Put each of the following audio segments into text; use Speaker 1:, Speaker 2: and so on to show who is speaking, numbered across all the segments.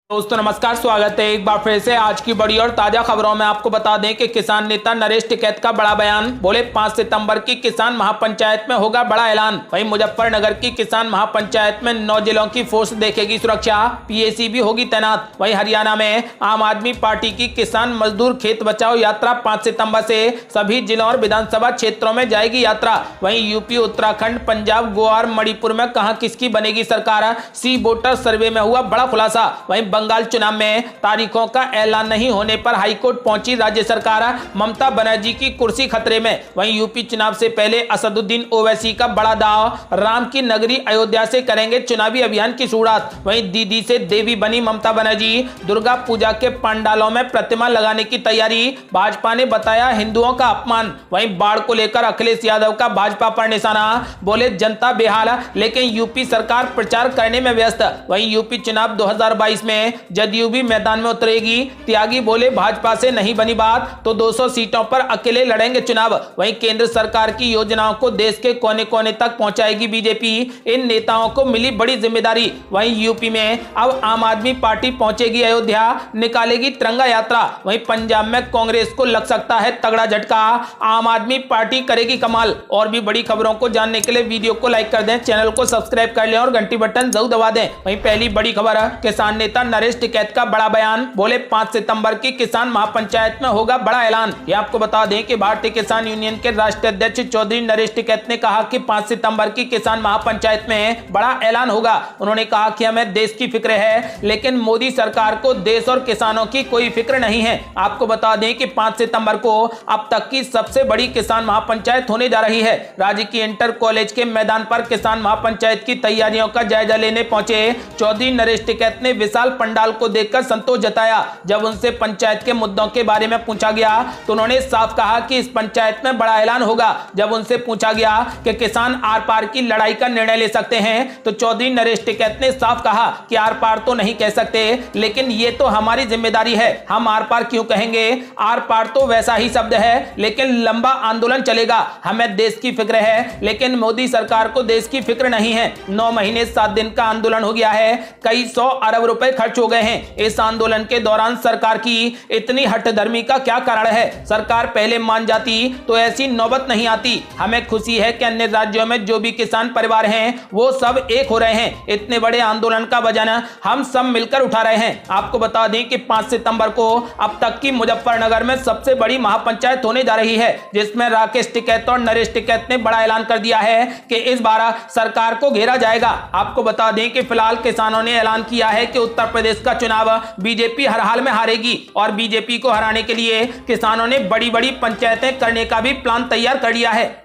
Speaker 1: दोस्तों नमस्कार, स्वागत है एक बार फिर से आज की बड़ी और ताजा खबरों में। आपको बता दें कि किसान नेता नरेश टिकैत का बड़ा बयान। बोले 5 सितंबर की किसान महापंचायत में होगा बड़ा ऐलान। वहीं मुजफ्फरनगर की किसान महापंचायत में 9 जिलों की फोर्स देखेगी सुरक्षा, पीएसी भी होगी तैनात। वहीं हरियाणा में आम आदमी पार्टी की किसान मजदूर खेत बचाओ यात्रा 5 सितंबर से सभी जिलों और विधानसभा क्षेत्रों में जाएगी यात्रा। वहीं यूपी, उत्तराखंड, पंजाब, गोवा और मणिपुर में कहां किसकी बनेगी सरकार, सी वोटर सर्वे में हुआ बड़ा खुलासा। वहीं बंगाल चुनाव में तारीखों का ऐलान नहीं होने पर हाईकोर्ट पहुंची राज्य सरकार, ममता बनर्जी की कुर्सी खतरे में। वहीं यूपी चुनाव से पहले असदुद्दीन ओवैसी का बड़ा दाव, राम की नगरी अयोध्या से करेंगे चुनावी अभियान की शुरुआत। वहीं दीदी से देवी बनी ममता बनर्जी, दुर्गा पूजा के पंडालों में प्रतिमा लगाने की तैयारी, भाजपा ने बताया हिंदुओं का अपमान। वहीं बाढ़ को लेकर अखिलेश यादव का भाजपा पर निशाना, बोले जनता बेहाल लेकिन यूपी सरकार प्रचार करने में व्यस्त। वहीं यूपी चुनाव 2022 में जदयू भी मैदान में उतरेगी, त्यागी बोले भाजपा से नहीं बनी बात तो 200 सीटों पर अकेले लड़ेंगे चुनाव। वहीं केंद्र सरकार की योजनाओं को देश के कोने कोने तक पहुंचाएगी बीजेपी, इन नेताओं को मिली बड़ी जिम्मेदारी। वहीं यूपी में अब आम आदमी पार्टी पहुंचेगी अयोध्या, निकालेगी तिरंगा यात्रा। वहीं पंजाब में कांग्रेस को लग सकता है तगड़ा झटका, आम आदमी पार्टी करेगी कमाल। और भी बड़ी खबरों को जानने के लिए वीडियो को लाइक कर दें, चैनल को सब्सक्राइब कर लें और घंटी बटन जरूर दबा दें। वहीं पहली बड़ी खबर है, किसान नेता नरेश टिकैत का बड़ा बयान। बोले 5 सितंबर की किसान महापंचायत में होगा बड़ा ऐलान। ये आपको बता दें कि भारतीय किसान यूनियन के राष्ट्रीय अध्यक्ष चौधरी नरेश टिकैत ने कहा कि 5 सितंबर की किसान महापंचायत में बड़ा ऐलान होगा। उन्होंने कहा कि हमें देश की फिक्र है लेकिन मोदी सरकार को देश और किसानों की कोई फिक्र नहीं है। आपको बता दें कि 5 सितंबर को अब तक की सबसे बड़ी किसान महापंचायत होने जा रही है। राज्य की इंटर कॉलेज के मैदान पर किसान महापंचायत की तैयारियों का जायजा लेने पहुंचे चौधरी नरेश टिकैत ने विशाल पंडाल को देखकर संतोष जताया। जब उनसे पंचायत के मुद्दों के बारे में पूछा गया तो उन्होंने साफ कहा कि इस पंचायत में बड़ा ऐलान होगा। जब उनसे पूछा गया कि किसान आर पार की लड़ाई का निर्णय ले सकते हैं तो चौधरी नरेश टिकैत ने साफ कहा कि आर पार तो नहीं कह सकते लेकिन ये तो हमारी जिम्मेदारी है। हम आर पार क्यों कहेंगे, आर पार तो वैसा ही शब्द है लेकिन लंबा आंदोलन चलेगा। हमें देश की फिक्र है लेकिन मोदी सरकार को देश की फिक्र नहीं है। 9 महीने 7 दिन का आंदोलन हो गया है, कई 100 अरब रुपए खर्च हो गए हैं। इस आंदोलन के दौरान सरकार की इतनी हठधर्मी का क्या कारण है? सरकार पहले मान जाती तो ऐसी नौबत नहीं आती। हमें खुशी है कि अन्य राज्यों में जो भी किसान परिवार हैं वो सब एक हो रहे हैं। इतने बड़े आंदोलन का वजन हम सब मिलकर उठा रहे हैं। आपको बता दें कि 5 सितंबर को अब तक की मुजफ्फरनगर में सबसे बड़ी महापंचायत होने जा रही है, जिसमें राकेश टिकैत और नरेश टिकैत ने बड़ा ऐलान कर दिया है कि इस बार सरकार को घेरा जाएगा। आपको बता दें कि फिलहाल किसानों ने ऐलान किया है कि उत्तर प्रदेश का चुनाव बीजेपी हर हाल में हारेगी और बीजेपी को हराने के लिए किसानों ने बड़ी बड़ी पंचायतें करने का भी प्लान तैयार कर लिया है।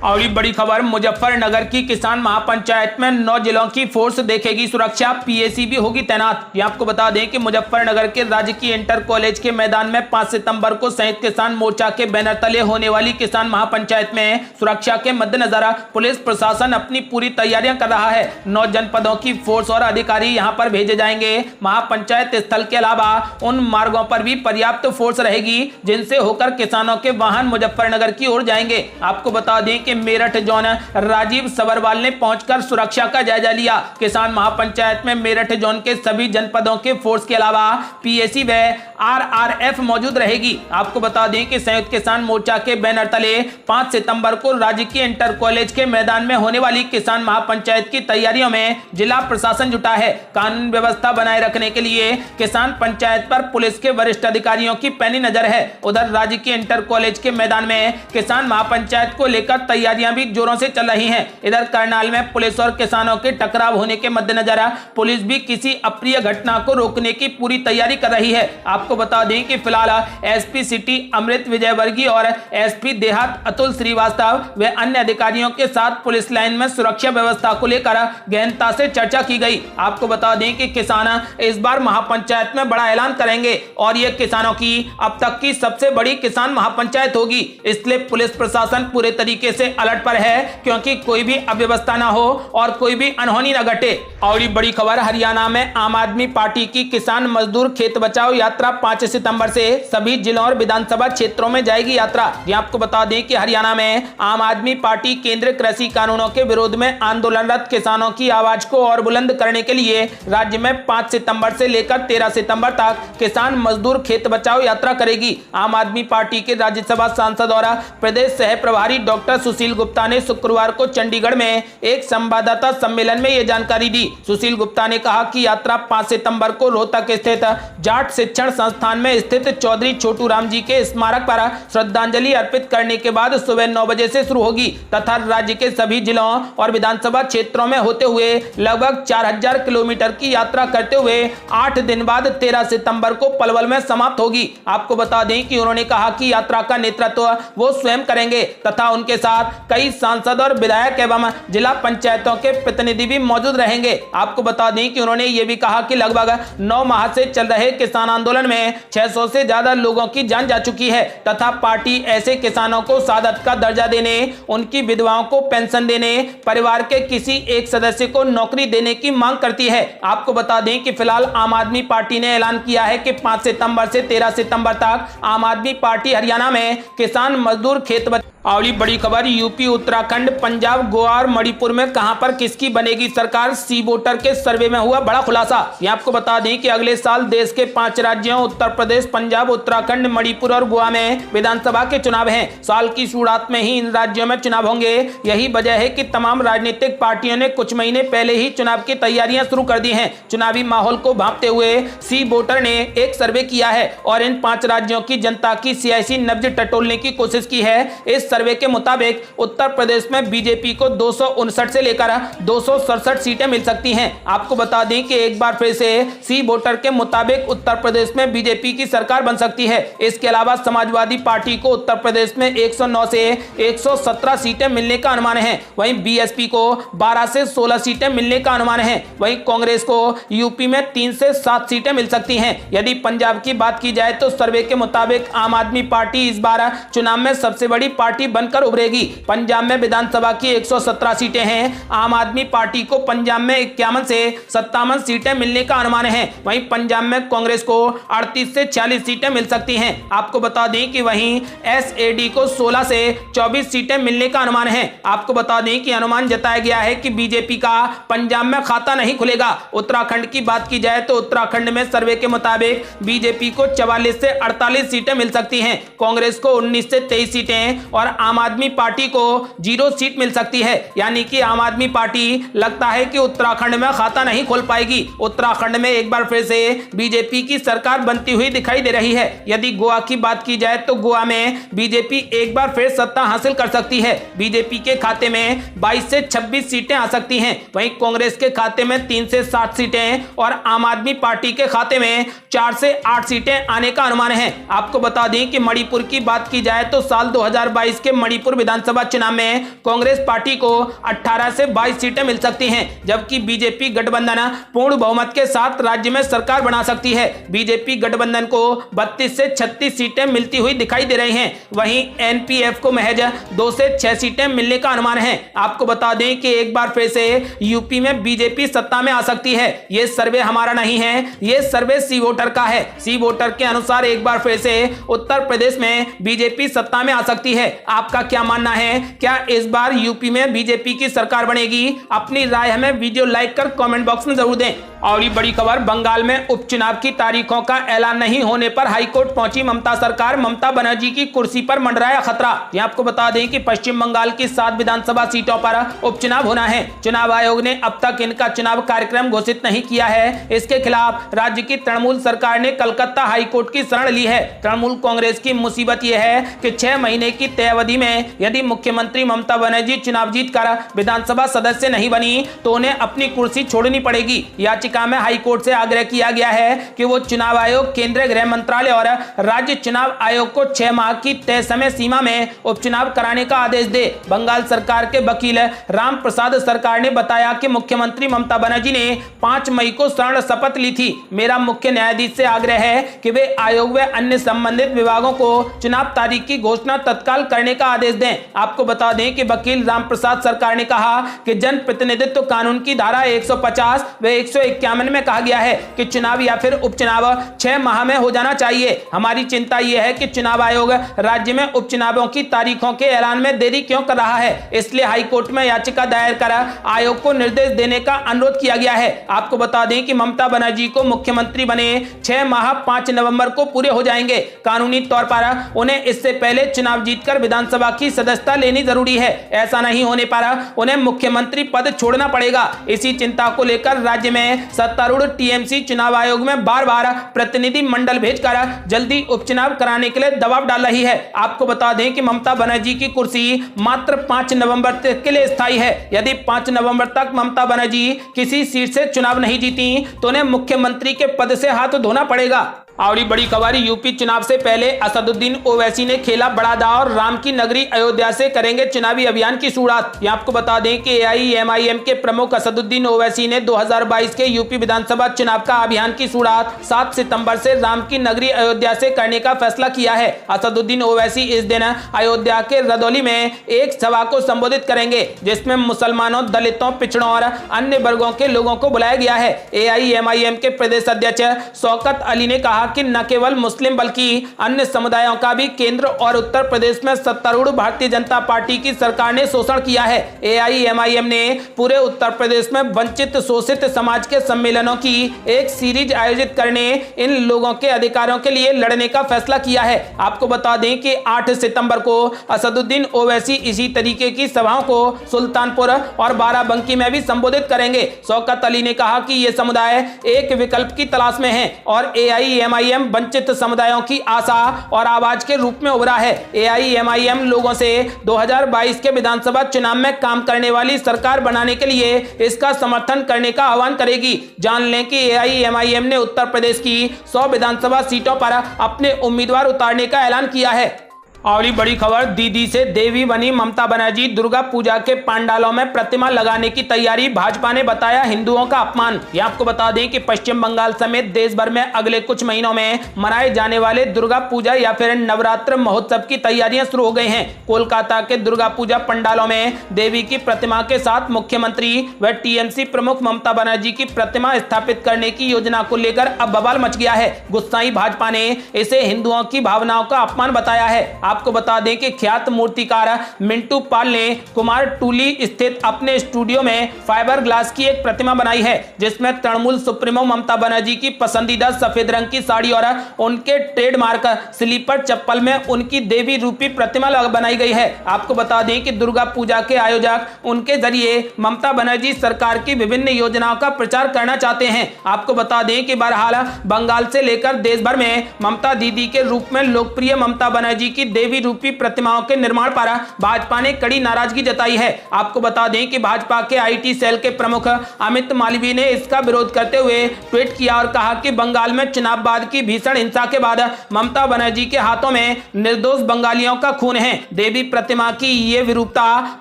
Speaker 1: और ये बड़ी खबर, मुजफ्फरनगर की किसान महापंचायत में 9 जिलों की फोर्स देखेगी सुरक्षा, पीएसी भी होगी तैनात। ये आपको बता दें कि मुजफ्फरनगर के राजकीय इंटर कॉलेज के मैदान में 5 सितंबर को संयुक्त किसान मोर्चा के बैनर तले होने वाली किसान महापंचायत में सुरक्षा के मद्देनजर पुलिस प्रशासन अपनी पूरी तैयारियां कर रहा है। 9 जनपदों की फोर्स और अधिकारी यहां पर भेजे जाएंगे। महापंचायत स्थल के अलावा उन मार्गों पर भी पर्याप्त फोर्स रहेगी जिनसे होकर किसानों के वाहन मुजफ्फरनगर की ओर जाएंगे। आपको बता दें कि मेरठ जोन राजीव सबरवाल ने पहुंचकर सुरक्षा का जायजा लिया। किसान महापंचायत में मेरठ जोन के सभी जनपदों के फोर्स के अलावा पीएसी व आरआरएफ मौजूद रहेगी। आपको बता दें कि संयुक्त किसान मोर्चा के बैनर तले 5 सितंबर को राजकीय इंटर कॉलेज के मैदान में होने वाली किसान महापंचायत की तैयारियों में जिला प्रशासन जुटा है। कानून व्यवस्था बनाए रखने के लिए किसान पंचायत पर पुलिस के वरिष्ठ अधिकारियों की पैनी नजर है। उधर राजकीय इंटर कॉलेज के मैदान में किसान महापंचायत को लेकर तैयारियां भी जोरों से चल रही हैं। इधर करनाल में पुलिस और किसानों के टकराव होने के मद्देनजर पुलिस भी किसी अप्रिय घटना को रोकने की पूरी तैयारी कर रही है। आपको बता दें कि फिलहाल एसपी सिटी अमृत विजयवर्गीय और एसपी देहात अतुल श्रीवास्तव व अन्य अधिकारियों के साथ पुलिस लाइन में सुरक्षा व्यवस्था को लेकर गहनता से चर्चा की गई। आपको बता दें कि किसान इस बार महापंचायत में बड़ा ऐलान करेंगे और यह किसानों की अब तक की सबसे बड़ी किसान महापंचायत होगी, इसलिए पुलिस प्रशासन पूरे तरीके से अलर्ट पर है क्योंकि कोई भी अव्यवस्था ना हो और कोई भी अनहोनी न घटे। और ये बड़ी खबर, हरियाणा में आम आदमी पार्टी की किसान मजदूर खेत बचाओ यात्रा 5 सितंबर से सभी जिलों और विधानसभा क्षेत्रों में जाएगी यात्रा। ये आपको बता दें कि हरियाणा में आम आदमी पार्टी केंद्रीय कृषि कानूनों के विरोध में आंदोलनरत किसानों की आवाज को और बुलंद करने के लिए राज्य में 5 सितंबर से लेकर 13 सितंबर तक किसान मजदूर खेत बचाओ यात्रा करेगी। आम आदमी पार्टी के राज्यसभा सांसद और प्रदेश सह प्रभारी डॉक्टर सुशील गुप्ता ने शुक्रवार को चंडीगढ़ में एक संवाददाता सम्मेलन में यह जानकारी दी। सुशील गुप्ता ने कहा कि यात्रा 5 सितंबर को रोहतक स्थित जाट शिक्षण संस्थान में स्थित चौधरी छोटू राम जी के स्मारक पर श्रद्धांजलि अर्पित करने के बाद सुबह 9 बजे से शुरू होगी तथा राज्य के सभी जिलों और विधानसभा क्षेत्रों में होते हुए लगभग 4000 किलोमीटर की यात्रा करते हुए 8 दिन बाद 13 सितंबर को पलवल में समाप्त होगी। आपको बता दें कि उन्होंने कहा कि यात्रा का नेतृत्व वो स्वयं करेंगे तथा उनके साथ कई सांसद और विधायक एवं जिला पंचायतों के प्रतिनिधि भी मौजूद रहेंगे। आपको बता दें कि उन्होंने ये भी कहा कि लगभग 9 माह से चल रहे किसान आंदोलन में 600 से ज्यादा लोगों की जान जा चुकी है तथा पार्टी ऐसे किसानों को शहादत का दर्जा देने, उनकी विधवाओं को पेंशन देने, परिवार के किसी एक सदस्य को नौकरी देने की मांग करती है। आपको बता दें कि फिलहाल आम आदमी पार्टी ने ऐलान किया है कि 5 सितंबर से 13 सितंबर तक आम आदमी पार्टी हरियाणा में किसान मजदूर खेत अगली बड़ी खबर, यूपी, उत्तराखंड, पंजाब, गोवा और मणिपुर में कहां पर किसकी बनेगी सरकार, सी वोटर के सर्वे में हुआ बड़ा खुलासा। ये आपको बता दें कि अगले साल देश के 5 राज्यों उत्तर प्रदेश, पंजाब, उत्तराखंड, मणिपुर और गोवा में विधानसभा के चुनाव हैं। साल की शुरुआत में ही इन राज्यों में चुनाव होंगे। यही वजह है कि तमाम राजनीतिक पार्टियों ने कुछ महीने पहले ही चुनाव की तैयारियां शुरू कर दी हैं। चुनावी माहौल को भांपते हुए सी वोटर ने एक सर्वे किया है और इन 5 राज्यों की जनता की सियासी नब्ज टटोलने की कोशिश की है। इस सर्वे के मुताबिक उत्तर प्रदेश में बीजेपी को 259 से लेकर 267 सीटें मिल सकती हैं। आपको बता दें कि एक बार फिर से सी वोटर के मुताबिक उत्तर प्रदेश में बीजेपी की सरकार बन सकती है। इसके अलावा समाजवादी पार्टी को उत्तर प्रदेश में 109 से 117 सीटें मिलने का अनुमान है। वहीं बीएसपी को 12 से 16 सीटें मिलने का अनुमान है। वहीं कांग्रेस को यूपी में 3 से 7 सीटें मिल सकती हैं। यदि पंजाब की बात की जाए तो सर्वे के मुताबिक आम आदमी पार्टी इस बार चुनाव में सबसे बड़ी पार्टी बनकर उभरेगी। पंजाब में विधानसभा की 117 सीटें हैं। आम आदमी पार्टी को पंजाब में 51 से 57 सीटें मिलने का अनुमान है। वहीं पंजाब में कांग्रेस को 38 से 40 सीटें मिल सकती हैं। आपको बता दें कि वहीं एसएडी को 16 से 24 सीटें मिलने का अनुमान है। आपको बता दें कि अनुमान जताया गया है कि बीजेपी का पंजाब में खाता नहीं खुलेगा। उत्तराखंड की बात की जाए तो उत्तराखंड में सर्वे के मुताबिक बीजेपी को 44 से 48 सीटें मिल सकती हैं, कांग्रेस को 19 से 23 सीटें और आम आदमी पार्टी को 0 सीट मिल सकती है। यानी कि आम आदमी पार्टी लगता है कि उत्तराखंड में खाता नहीं खोल पाएगी। उत्तराखंड में एक बार फिर से बीजेपी की सरकार बनती हुई दिखाई दे रही है। यदि गोवा की बात की जाए तो गोवा में बीजेपी एक बार फिर सत्ता हासिल कर सकती है। बीजेपी के खाते में 22 से 26 सीटें आ सकती हैं। वहीं कांग्रेस के खाते में 3 से 7 सीटें और आम आदमी पार्टी के खाते में 4 से 8 सीटें आने का अनुमान है। आपको बता दें कि मणिपुर की बात की जाए तो साल 2022 के मणिपुर विधानसभा चुनाव में कांग्रेस पार्टी को 18 से 22 सीटें मिल सकती हैं, जबकि बीजेपी गठबंधन पूर्ण बहुमत के साथ राज्य में सरकार बना सकती है। बीजेपी गठबंधन को 32 से 36 सीटें मिलती हुई दिखाई दे रही हैं। वहीं एनपीएफ को महज 2 से 6 सीटें मिलने का अनुमान है। आपको बता दें कि एक बार फिर से यूपी में बीजेपी सत्ता में आ सकती है। यह सर्वे हमारा नहीं है, यह सर्वे सी वोटर का है। सी वोटर के अनुसार एक बार फिर से उत्तर प्रदेश में बीजेपी सत्ता में आ सकती है। आपका क्या मानना है, क्या इस बार यूपी में बीजेपी की सरकार बनेगी? अपनी राय हमें वीडियो लाइक कर कमेंट बॉक्स में जरूर दें। और ये बड़ी खबर, बंगाल में उपचुनाव की तारीखों का ऐलान नहीं होने पर हाईकोर्ट पहुंची ममता सरकार, ममता बनर्जी की कुर्सी पर मंडराया खतरा। ये आपको बता दें कि पश्चिम बंगाल की 7 विधानसभा सीटों पर उपचुनाव होना है। चुनाव आयोग ने अब तक इनका चुनाव कार्यक्रम घोषित नहीं किया है। इसके खिलाफ राज्य की तृणमूल सरकार ने कलकत्ता हाईकोर्ट की शरण ली है। तृणमूल कांग्रेस की मुसीबत यह है कि 6 महीने की तय अवधि में यदि मुख्यमंत्री ममता बनर्जी चुनाव जीतकर विधानसभा सदस्य नहीं बनी तो उन्हें अपनी कुर्सी छोड़नी पड़ेगी। याचिका में हाईकोर्ट से आग्रह किया गया है कि वो चुनाव आयोग, केंद्रीय गृह मंत्रालय और राज्य चुनाव आयोग को 6 माह की तय समय सीमा में उपचुनाव कराने का आदेश दे। बंगाल सरकार के वकील राम प्रसाद सरकार ने बताया कि मुख्यमंत्री ममता बनर्जी ने 5 मई को स्वर्ण शपथ ली थी। मेरा मुख्य न्यायाधीश से आग्रह है कि वे आयोग व अन्य संबंधित विभागों को चुनाव तारीख की घोषणा तत्काल करने करने का आदेश दें। आपको बता दें कि वकील रामप्रसाद सरकार ने कहा कि जन प्रतिनिधित्व कानून की धारा 150 व 151 में कहा गया है कि चुनाव या फिर उपचुनाव 6 माह में हो जाना चाहिए। हमारी चिंता यह है कि चुनाव आयोग राज्य में उपचुनावों की तारीखों के ऐलान में देरी क्यों कर रहा है, इसलिए हाईकोर्ट में याचिका दायर कर आयोग को निर्देश देने का अनुरोध किया गया है। आपको बता दें कि ममता बनर्जी को मुख्यमंत्री बने 6 माह 5 नवंबर को पूरे हो जाएंगे। कानूनी तौर पर उन्हें इससे पहले चुनाव जीतकर विधानसभा की सदस्यता लेनी जरूरी है। ऐसा नहीं होने पर उन्हें मुख्यमंत्री पद छोड़ना पड़ेगा। इसी चिंता को लेकर राज्य में सत्तारूढ़ टीएमसी चुनाव आयोग में बार बार प्रतिनिधि मंडल भेजकर जल्दी उपचुनाव कराने के लिए दबाव डाल रही है। आपको बता दें कि ममता बनर्जी की कुर्सी मात्र 5 नवंबर तक के लिए स्थायी है। यदि 5 नवंबर तक ममता बनर्जी किसी सीट से चुनाव नहीं जीती तो उन्हें मुख्यमंत्री के पद से हाथ धोना पड़ेगा। और बड़ी खबर, यूपी चुनाव से पहले असदुद्दीन ओवैसी ने खेला बड़ा दांव और राम की नगरी अयोध्या से करेंगे चुनावी अभियान की शुरुआत। यहां आपको बता दें कि एआईएमआईएम के प्रमुख असदुद्दीन ओवैसी ने 2022 के यूपी विधानसभा चुनाव का अभियान की शुरुआत 7 सितंबर से राम की नगरी अयोध्या से करने का फैसला किया है। असदुद्दीन ओवैसी इस दिन अयोध्या के रदौली में एक सभा को संबोधित करेंगे, जिसमें मुसलमानों, दलितों, पिछड़ों और अन्य वर्गों के लोगों को बुलाया गया है। एआईएमआईएम के प्रदेश अध्यक्ष शौकत अली ने कहा कि न केवल मुस्लिम बल्कि अन्य समुदायों का भी केंद्र और उत्तर प्रदेश में सत्तारूढ़ भारतीय जनता पार्टी की सरकार ने शोषण किया है। एआईएमआईएम ने पूरे उत्तर प्रदेश में वंचित शोषित समाज के सम्मेलनों की एक सीरीज आयोजित करने, इन लोगों के अधिकारों के लिए लड़ने का फैसला किया है। आपको बता दें कि 8 सितंबर को असदुद्दीन ओवैसी इसी तरीके की सभाओं को सुल्तानपुर और बाराबंकी में भी संबोधित करेंगे। शौकत अली ने कहा कि ये समुदाय एक विकल्प की तलाश में है और एआईएमआईएम वंचित समुदायों की आशा और आवाज के रूप में उभरा है। एआईएमआईएम लोगों से 2022 के विधानसभा चुनाव में काम करने वाली सरकार बनाने के लिए इसका समर्थन करने का आह्वान करेगी। जान लें कि एआईएमआईएम ने उत्तर प्रदेश की 100 विधानसभा सीटों पर अपने उम्मीदवार उतारने का ऐलान किया है। और बड़ी खबर, दीदी से देवी बनी ममता बनर्जी, दुर्गा पूजा के पंडालों में प्रतिमा लगाने की तैयारी, भाजपा ने बताया हिंदुओं का अपमान। ये आपको बता दें कि पश्चिम बंगाल समेत देश भर में अगले कुछ महीनों में मनाए जाने वाले दुर्गा पूजा या फिर नवरात्र महोत्सव की तैयारियां शुरू हो गई हैं। कोलकाता के दुर्गा पूजा पंडालों में देवी की प्रतिमा के साथ मुख्यमंत्री व टीएमसी प्रमुख ममता बनर्जी की प्रतिमा स्थापित करने की योजना को लेकर अब बवाल मच गया है। गुस्साई भाजपा ने इसे हिंदुओं की भावनाओं का अपमान बताया है। आपको बता दें कि ख्यात मूर्तिकार मिंटू पाल ने कुमार टूली स्थित अपने स्टूडियो में फाइबर ग्लास की एक प्रतिमा बनाई है, जिसमें तृणमूल सुप्रीमो ममता बनर्जी की पसंदीदा सफेद रंग की साड़ी और उनके ट्रेडमार्क स्लीपर चप्पल में उनकी देवी रूपी प्रतिमा बनाई गई है। आपको बता दें कि दुर्गा पूजा के आयोजक उनके जरिए ममता बनर्जी सरकार की विभिन्न योजनाओं का प्रचार करना चाहते हैं। आपको बता दें कि बहरहाल बंगाल से लेकर देश भर में ममता दीदी के रूप में लोकप्रिय ममता बनर्जी की देवी रूपी प्रतिमाओं के निर्माण पर भाजपा ने कड़ी नाराजगी जताई है। आपको बता दें कि भाजपा के आईटी सेल के प्रमुख अमित मालवीय ने इसका विरोध करते हुए ट्वीट किया और कहा कि बंगाल में चुनाव बाद की भीषण हिंसा के बाद ममता बनर्जी के हाथों में निर्दोष बंगालियों का खून है। देवी प्रतिमा की ये विरूपता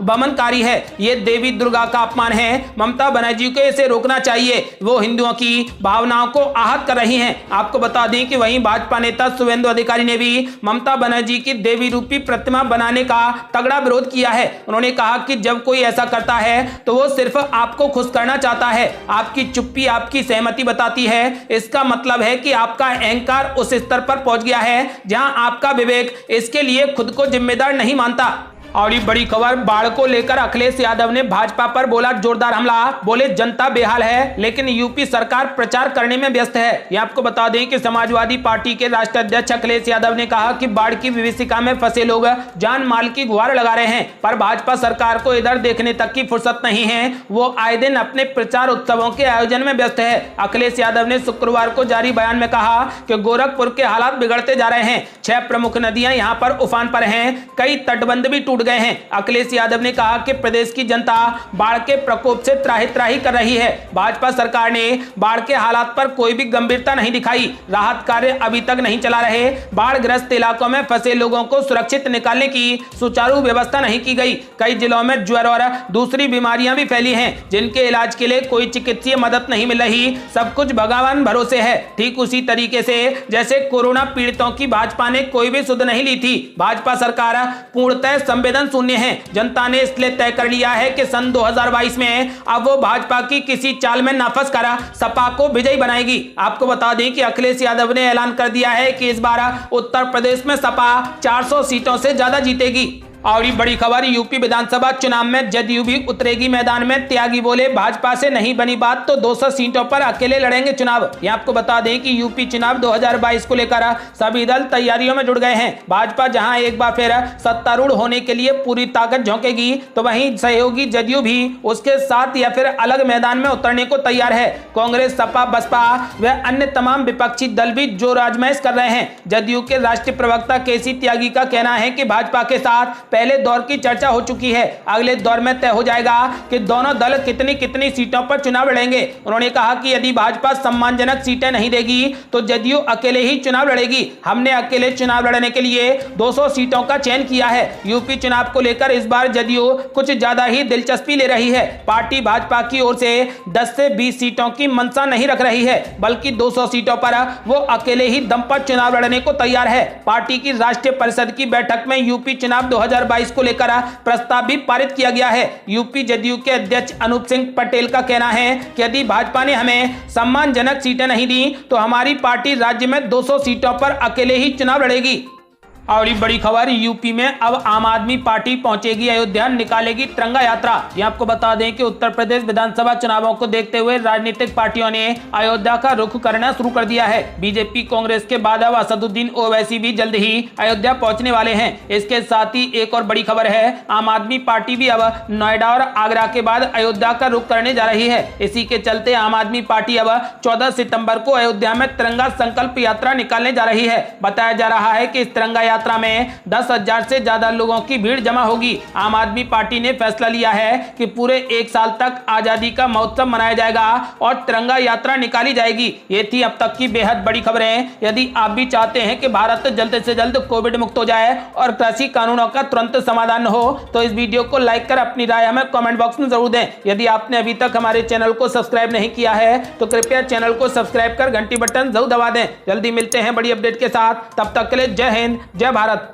Speaker 1: बमनकारी है, ये देवी दुर्गा का अपमान है। ममता बनर्जी को इसे रोकना चाहिए, वो हिंदुओं की भावनाओं को आहत कर रही हैं। आपको बता दें कि वहीं भाजपा नेता शुभेंदु अधिकारी ने भी ममता बनर्जी की देवी रूपी प्रतिमा बनाने का तगड़ा विरोध किया है। उन्होंने कहा कि जब कोई ऐसा करता है तो वो सिर्फ आपको खुश करना चाहता है। आपकी चुप्पी आपकी सहमति बताती है। इसका मतलब है कि आपका अहंकार उस स्तर पर पहुंच गया है जहां आपका विवेक इसके लिए खुद को जिम्मेदार नहीं मानता। और ये बड़ी खबर, बाढ़ को लेकर अखिलेश यादव ने भाजपा पर बोला जोरदार हमला। बोले जनता बेहाल है लेकिन यूपी सरकार प्रचार करने में व्यस्त है। ये आपको बता दें कि समाजवादी पार्टी के राष्ट्रीय अध्यक्ष अखिलेश यादव ने कहा कि बाढ़ की विभीषिका में फंसे लोग जान माल की गुहार लगा रहे हैं, पर भाजपा सरकार को इधर देखने तक की फुर्सत नहीं है। वो आए दिन अपने प्रचार उत्सवों के आयोजन में व्यस्त है। अखिलेश यादव ने शुक्रवार को जारी बयान में कहा कि गोरखपुर के हालात बिगड़ते जा रहे हैं। 6 प्रमुख नदियां यहां पर उफान पर हैं, कई तटबंध भी टूट उठ गए हैं। अखिलेश यादव ने कहा कि प्रदेश की जनता बाढ़ के प्रकोप से त्राहि कर रही है। भाजपा सरकार ने बाढ़ के हालात पर कोई भी गंभीरता नहीं दिखाई। राहत कार्य अभी तक नहीं चला रहे। बाढ़ ग्रस्त इलाकों में फंसे लोगों को सुरक्षित निकालने की सुचारू व्यवस्था नहीं की गई। कई जिलों में ज्वर और दूसरी बीमारियां भी फैली हैं, जिनके इलाज के लिए कोई चिकित्सीय मदद नहीं मिल रही। सब कुछ भगवान भरोसे है। ठीक उसी तरीके से जैसे कोरोना पीड़ितों की भाजपा ने कोई भी सुध नहीं ली थी। भाजपा सरकार पूर्णतः संवेदन शून्य है। जनता ने इसलिए तय कर लिया है कि सन 2022 में अब वो भाजपा की किसी चाल में ना फंस कर सपा को विजयी बनाएगी। आपको बता दें कि अखिलेश यादव ने ऐलान कर दिया है कि इस बार उत्तर प्रदेश में सपा 400 सीटों से ज्यादा जीतेगी। और ये बड़ी खबर, यूपी विधानसभा चुनाव में जदयू भी उतरेगी मैदान में। त्यागी बोले भाजपा से नहीं बनी बात तो 200 सीटों पर अकेले लड़ेंगे चुनाव। ये आपको बता दें कि यूपी चुनाव 2022 को लेकर सभी दल तैयारियों में जुट गए हैं। भाजपा जहां एक बार फिर सत्तारूढ़ होने के लिए पूरी ताकत झोंकेगी, तो वहीं सहयोगी जदयू भी उसके साथ या फिर अलग मैदान में उतरने को तैयार है। कांग्रेस, सपा, बसपा व अन्य तमाम विपक्षी दल भी जोर आजमाइश कर रहे हैं। जदयू के राष्ट्रीय प्रवक्ता केसी त्यागी का कहना है कि भाजपा के साथ पहले दौर की चर्चा हो चुकी है। अगले दौर में तय हो जाएगा कि दोनों दल कितनी कितनी सीटों पर चुनाव लड़ेंगे। उन्होंने कहा कि यदि भाजपा सम्मानजनक सीटें नहीं देगी तो जदयू अकेले ही चुनाव लड़ेगी। हमने अकेले चुनाव लड़ने के लिए 200 सीटों का चयन किया है। यूपी चुनाव को लेकर इस बार जदयू कुछ ज्यादा ही दिलचस्पी ले रही है। पार्टी भाजपा की ओर से 10 से 20 सीटों की मंशा नहीं रख रही है, बल्कि 200 सीटों पर वो अकेले ही दम पर चुनाव लड़ने को तैयार है। पार्टी की राष्ट्रीय परिषद की बैठक में यूपी चुनाव 2022 को लेकर प्रस्ताव भी पारित किया गया है। यूपी जदयू के अध्यक्ष अनूप सिंह पटेल का कहना है कि यदि भाजपा ने हमें सम्मानजनक सीटें नहीं दी तो हमारी पार्टी राज्य में 200 सीटों पर अकेले ही चुनाव लड़ेगी। और बड़ी खबर, यूपी में अब आम आदमी पार्टी पहुंचेगी अयोध्या, निकालेगी तिरंगा यात्रा। ये आपको बता दें कि उत्तर प्रदेश विधानसभा चुनावों को देखते हुए राजनीतिक पार्टियों ने अयोध्या का रुख करना शुरू कर दिया है। बीजेपी, कांग्रेस के बाद अब असदुद्दीन ओवैसी भी जल्द ही अयोध्या पहुंचने वाले हैं। इसके साथ ही एक और बड़ी खबर है, आम आदमी पार्टी भी अब नोएडा और आगरा के बाद अयोध्या का रुख करने जा रही है। इसी के चलते आम आदमी पार्टी अब 14 सितंबर को अयोध्या में तिरंगा संकल्प यात्रा निकालने जा रही है। बताया जा रहा है कि इस तिरंगा यात्रा में 10,000 से ज्यादा लोगों की भीड़ जमा होगी। आम आदमी पार्टी ने फैसला लिया है कि पूरे एक साल तक आजादी का महोत्सव मनाया जाएगा और तिरंगा यात्रा निकाली जाएगी। ये थी अब तक की बेहद बड़ी खबरें। यदि आप भी चाहते हैं कि भारत जल्द से जल्द कोविड मुक्त हो जाए और कृषि कानूनों का तुरंत समाधान हो, तो इस वीडियो को लाइक कर अपनी राय हमें कमेंट बॉक्स में जरूर दें। यदि आपने अभी तक हमारे चैनल को सब्सक्राइब नहीं किया है तो कृपया चैनल को सब्सक्राइब कर घंटी बटन जरूर दबा दें। जल्दी मिलते हैं बड़ी अपडेट के साथ, तब तक के लिए जय हिंद, जय भारत।